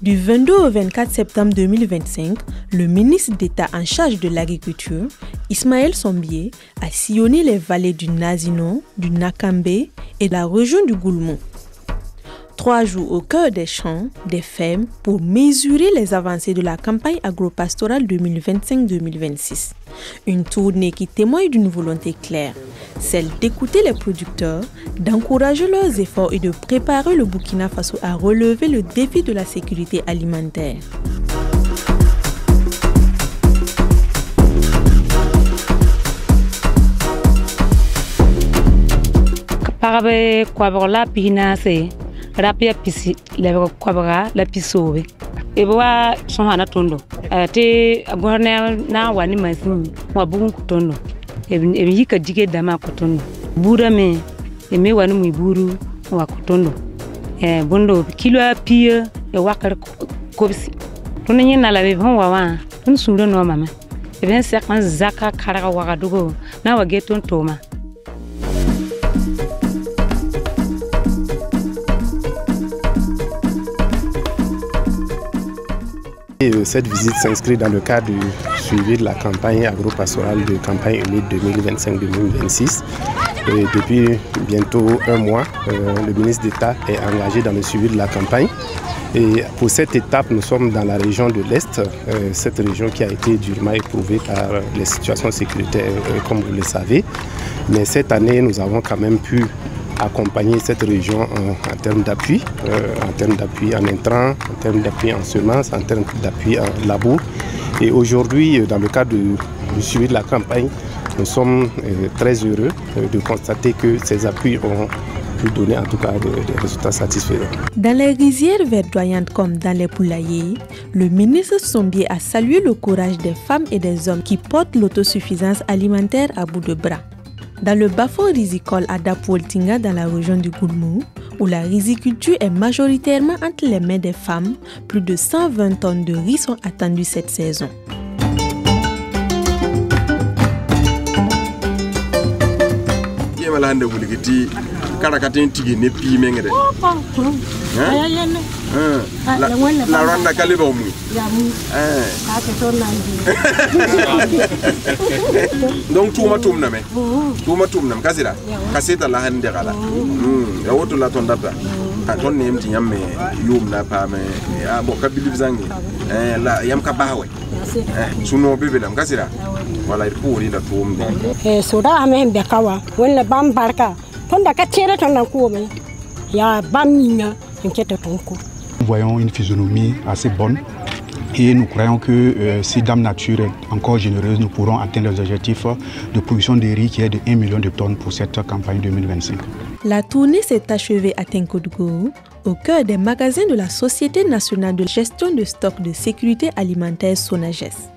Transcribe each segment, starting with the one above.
Du 22 au 24 septembre 2025, le ministre d'État en charge de l'agriculture, Ismaël Sombié, a sillonné les vallées du Nazino, du Nakambé et de la région du Goulmou. 3 jours au cœur des champs, des fermes, pour mesurer les avancées de la campagne agropastorale 2025-2026. Une tournée qui témoigne d'une volonté claire, celle d'écouter les producteurs, d'encourager leurs efforts et de préparer le Burkina Faso à relever le défi de la sécurité alimentaire. Rapia pisi lebe kwabara la pisowe eba sohana tondo ate agorna na wani masin wa bugun kutondo ebi yika dige dama kutondo bura me eme wani mu buru wa kutondo bondo kilo apia e wakar kobsi tono nyina la be hon wa ton sundo no mama eben sekman zaka karaga waga dugo na wa geton toma. Cette visite s'inscrit dans le cadre du suivi de la campagne agropastorale de campagne humide 2025-2026. Depuis bientôt un mois, le ministre d'État est engagé dans le suivi de la campagne. Et pour cette étape, nous sommes dans la région de l'Est, cette région qui a été durement éprouvée par les situations sécuritaires, comme vous le savez. Mais cette année, nous avons quand même pu accompagner cette région en termes d'appui, en intrants, en termes d'appui en semences, en termes d'appui en labour. Et aujourd'hui, dans le cadre du suivi de la campagne, nous sommes très heureux de constater que ces appuis ont pu donner en tout cas des résultats satisfaisants. Dans les rizières verdoyantes comme dans les poulaillers, le ministre Sombié a salué le courage des femmes et des hommes qui portent l'autosuffisance alimentaire à bout de bras. Dans le bas-fond rizicole à Dapouoltinga dans la région du Goulmou, où la riziculture est majoritairement entre les mains des femmes, plus de 120 tonnes de riz sont attendues cette saison. La randa kaliba mu donc tuma tumna me kasira kaseta la hande gala ya woto la ton data ton ne mti nyamme yumna pa me ya bo kabili bizangi la yam ka bawe suno bibelam kasira wala irpo ri da tumde soda ame be kawa wala bam barka ton da ka tere ton na ko me ya bam ninga inquiète ton coup. Nous voyons une physionomie assez bonne et nous croyons que si Dame Nature est encore généreuse, nous pourrons atteindre les objectifs de production de riz qui est de 1 million de tonnes pour cette campagne 2025. La tournée s'est achevée à Tenkodougou, au cœur des magasins de la Société nationale de gestion de stock de sécurité alimentaire SONAGES.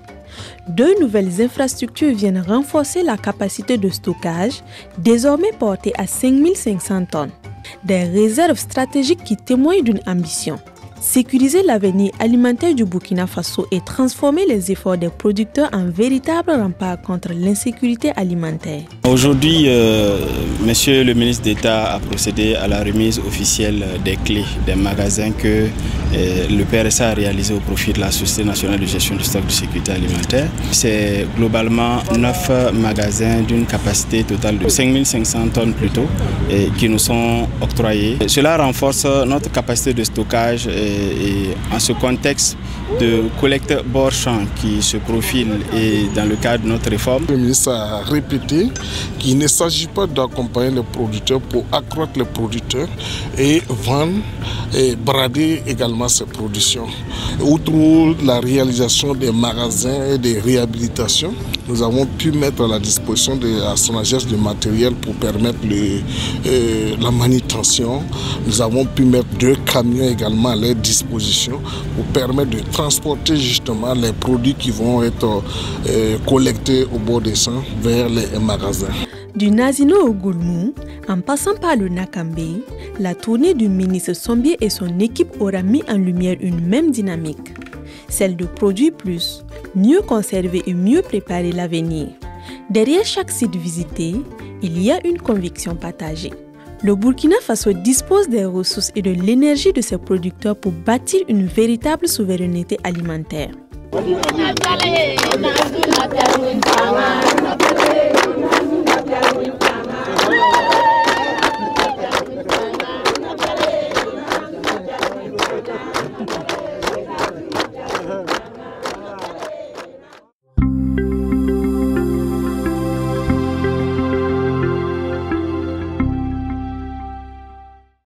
2 nouvelles infrastructures viennent renforcer la capacité de stockage, désormais portée à 5500 tonnes. Des réserves stratégiques qui témoignent d'une ambition. Sécuriser l'avenir alimentaire du Burkina Faso et transformer les efforts des producteurs en véritable rempart contre l'insécurité alimentaire. Aujourd'hui, Monsieur le ministre d'État a procédé à la remise officielle des clés des magasins que le PRSA a réalisé au profit de la Société nationale de gestion du stock de sécurité alimentaire. C'est globalement 9 magasins d'une capacité totale de 5500 tonnes plutôt qui nous sont octroyés. Cela renforce notre capacité de stockage et en ce contexte de collecte bord-champ qui se profile et dans le cadre de notre réforme. Le ministre a répété qu'il ne s'agit pas d'accompagner les producteurs pour accroître les producteurs et vendre et brader également ces productions. Outre la réalisation des magasins et des réhabilitations, nous avons pu mettre à la disposition de la SONAGES du matériel pour permettre la manutention. Nous avons pu mettre 2 camions également à leur disposition pour permettre de transporter justement les produits qui vont être collectés au bord des champs vers les magasins. Du Nazino au Goulmou, en passant par le Nakambé, la tournée du ministre Sombié et son équipe aura mis en lumière une même dynamique, celle de produire plus, mieux conserver et mieux préparer l'avenir. Derrière chaque site visité, il y a une conviction partagée. Le Burkina Faso dispose des ressources et de l'énergie de ses producteurs pour bâtir une véritable souveraineté alimentaire.